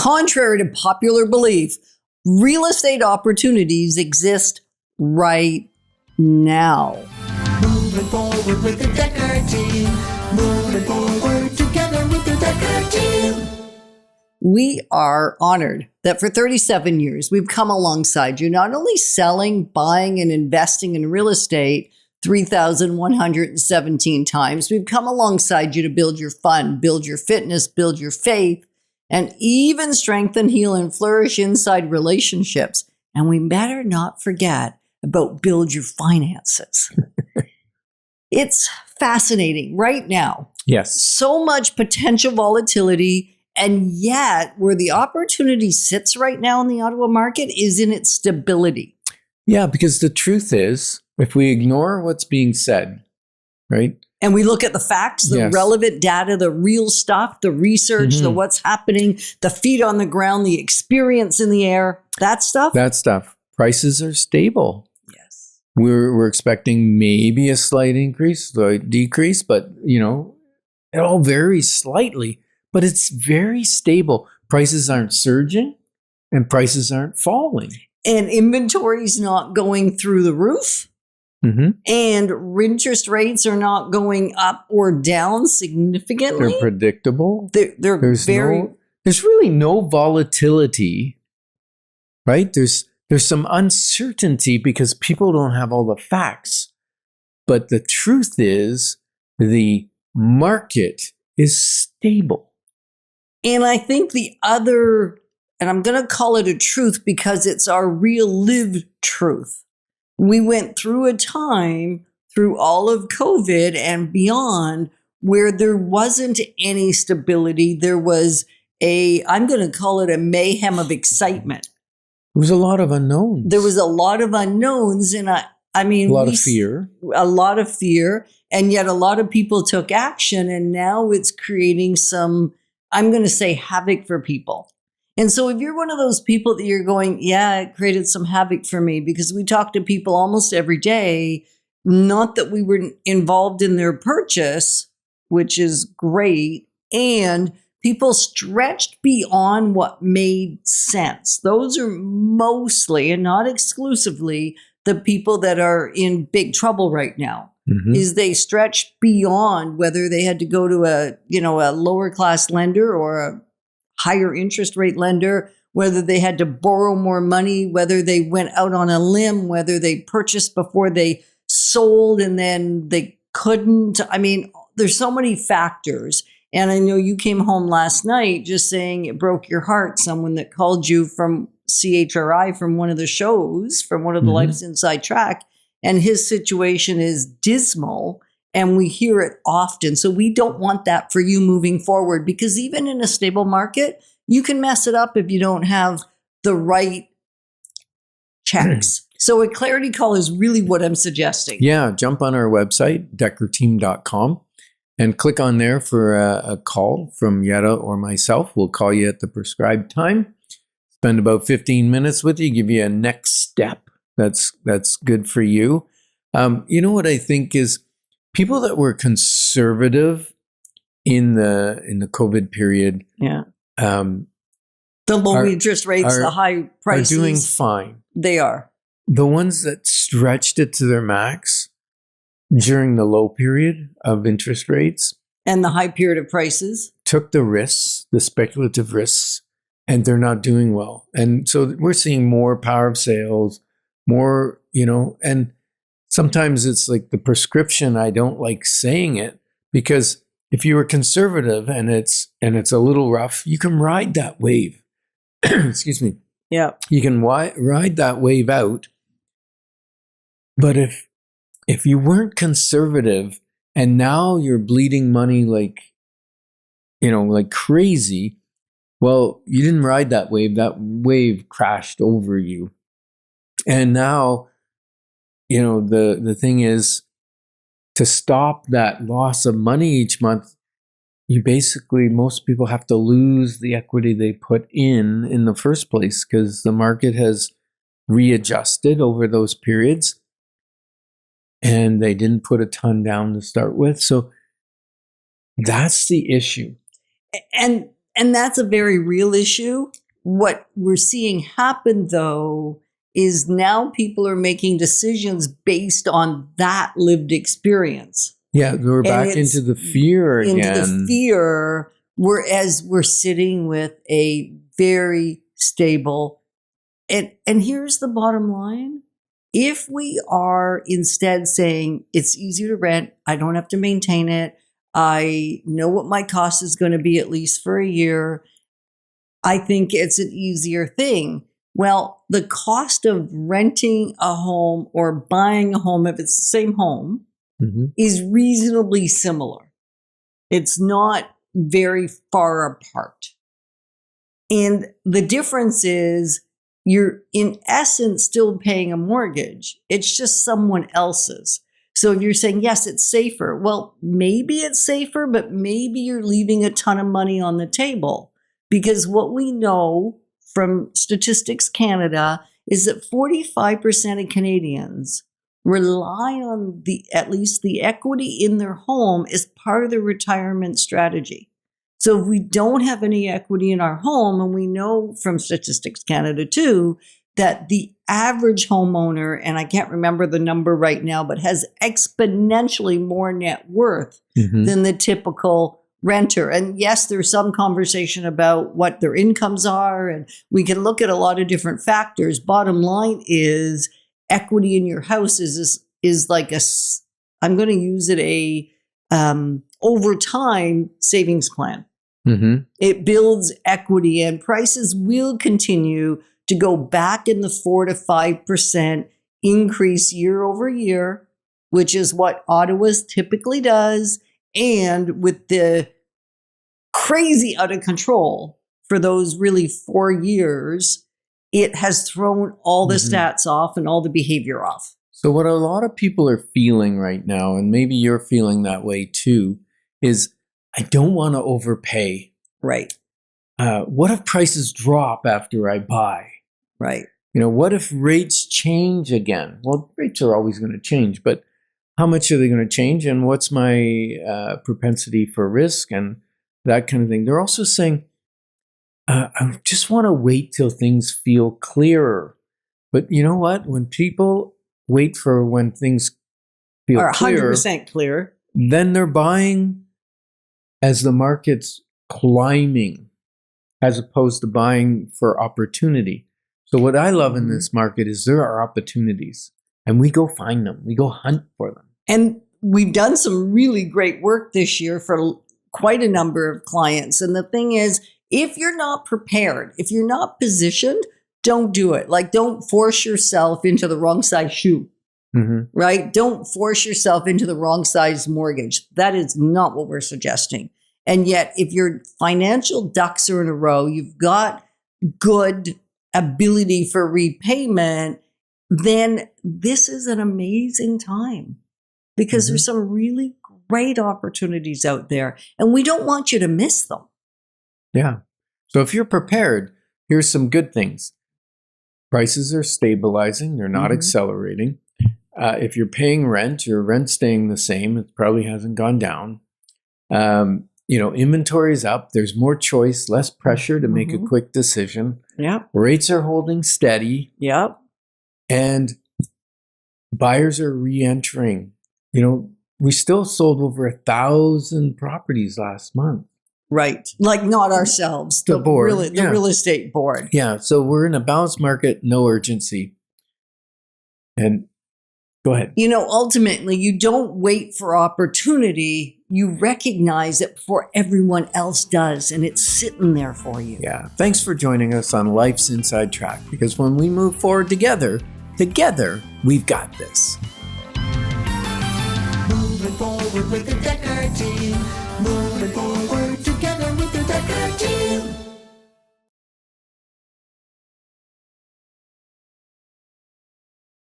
Contrary to popular belief, real estate opportunities exist right now. Moving forward with the Dekker team. Moving forward together with the Dekker team. We are honored that for 37 years, we've come alongside you, not only selling, buying, and investing in real estate 3,117 times. We've come alongside you to build your fun, build your fitness, build your faith, and even strengthen, heal, and flourish inside relationships. And we better not forget about build your finances. It's fascinating right now. Yes. So much potential volatility, and yet where the opportunity sits right now in the Ottawa market is in its stability. Yeah, because the truth is, if we ignore what's being said, right? And we look at the facts, the relevant data, the real stuff, the research, the what's happening, the feet on the ground, the experience in the air, that stuff. Prices are stable. Yes. We're expecting maybe a slight increase, slight decrease, but it all varies slightly, but it's very stable. Prices aren't surging and prices aren't falling. And inventory's not going through the roof. Mm-hmm. And interest rates are not going up or down significantly. They're predictable. There's really no volatility, right? There's some uncertainty because people don't have all the facts. But the truth is the market is stable. And I think the other, and I'm going to call it a truth because it's our real lived truth. We went through a time through all of COVID and beyond where there wasn't any stability. There was I'm going to call it a mayhem of excitement. There was a lot of unknowns. There was a lot of unknowns. And I mean, a lot of fear. A lot of fear. And yet a lot of people took action. And now it's creating some, I'm going to say, havoc for people. And so if you're one of those people that you're going, yeah, it created some havoc for me, because we talk to people almost every day, not that we were involved in their purchase, which is great, and people stretched beyond what made sense. Those are mostly, and not exclusively, the people that are in big trouble right now. Mm-hmm. Is they stretched beyond whether they had to go to a lower class lender or a higher interest rate lender, whether they had to borrow more money, whether they went out on a limb, whether they purchased before they sold and then they couldn't. I mean, there's so many factors. And I know you came home last night just saying it broke your heart. Someone that called you from CHRI from one of the shows, from one of the Life's Inside Track, and his situation is dismal. And we hear it often. So we don't want that for you moving forward, because even in a stable market, you can mess it up if you don't have the right checks. So a clarity call is really what I'm suggesting. Yeah, jump on our website, dekkerteam.com, and click on there for a call from Yetta or myself. We'll call you at the prescribed time, spend about 15 minutes with you, give you a next step that's good for you. You know what I think is, people that were conservative in the COVID period, the low interest rates, the high prices, are doing fine. They are. The ones that stretched it to their max during the low period of interest rates and the high period of prices took the risks, the speculative risks, and they're not doing well. And so we're seeing more power of sales, more, and sometimes it's like the prescription. I don't like saying it, because if you were conservative and it's a little rough, you can ride that wave. Excuse me. Yeah. You can ride that wave out. But if you weren't conservative and now you're bleeding money like crazy, well, you didn't ride that wave. That wave crashed over you. And now, the thing is, to stop that loss of money each month, most people have to lose the equity they put in the first place, because the market has readjusted over those periods and they didn't put a ton down to start with. So that's the issue. And And that's a very real issue. What we're seeing happen, though, is now people are making decisions based on that lived experience. Yeah, we're back into the fear again. Into the fear, whereas we're sitting with a very stable. And here's the bottom line. If we are instead saying it's easier to rent, I don't have to maintain it, I know what my cost is going to be at least for a year, I think it's an easier thing. Well, the cost of renting a home or buying a home, if it's the same home, is reasonably similar. It's not very far apart. And the difference is you're in essence still paying a mortgage. It's just someone else's. So if you're saying, yes, it's safer, well, maybe it's safer, but maybe you're leaving a ton of money on the table. Because what we know from Statistics Canada is that 45% of Canadians rely on at least the equity in their home as part of their retirement strategy. So if we don't have any equity in our home, and we know from Statistics Canada too, that the average homeowner, and I can't remember the number right now, but has exponentially more net worth than the typical renter. And yes, there's some conversation about what their incomes are, and we can look at a lot of different factors. Bottom line is equity in your house is like I'm going to use it over time savings plan. It builds equity, and prices will continue to go back in the 4 to 5% increase year over year, which is what Ottawa's typically does. And with the crazy out of control for those really 4 years, it has thrown all the stats off and all the behavior off. So what a lot of people are feeling right now, and maybe you're feeling that way too, is I don't want to overpay. Right. What if prices drop after I buy? Right. What if rates change again? Well, rates are always going to change, but how much are they going to change? And what's my propensity for risk and that kind of thing? They're also saying, I just want to wait till things feel clearer. But you know what? When people wait for when things feel or 100% clear, clear, then they're buying as the market's climbing, as opposed to buying for opportunity. So what I love in this market is there are opportunities, and we go find them. We go hunt for them. And we've done some really great work this year for quite a number of clients. And the thing is, if you're not prepared, if you're not positioned, don't do it. Like, don't force yourself into the wrong size shoe, right? Don't force yourself into the wrong size mortgage. That is not what we're suggesting. And yet, if your financial ducks are in a row, you've got good ability for repayment, then this is an amazing time because there's some really great opportunities out there, and we don't want you to miss them. Yeah. So if you're prepared, here's some good things. Prices are stabilizing. They're not accelerating. If you're paying rent, your rent's staying the same. It probably hasn't gone down. Inventory is up. There's more choice, less pressure to make a quick decision. Yeah. Rates are holding steady. Yep. And buyers are re-entering. We still sold over 1,000 properties last month. Right. Like, not ourselves. The board. The real estate board. Yeah. So we're in a balanced market, no urgency. And go ahead. Ultimately, you don't wait for opportunity. You recognize it before everyone else does, and it's sitting there for you. Yeah. Thanks for joining us on Life's Inside Track, because when we move forward together, we've got this. Moving forward with the Dekker team.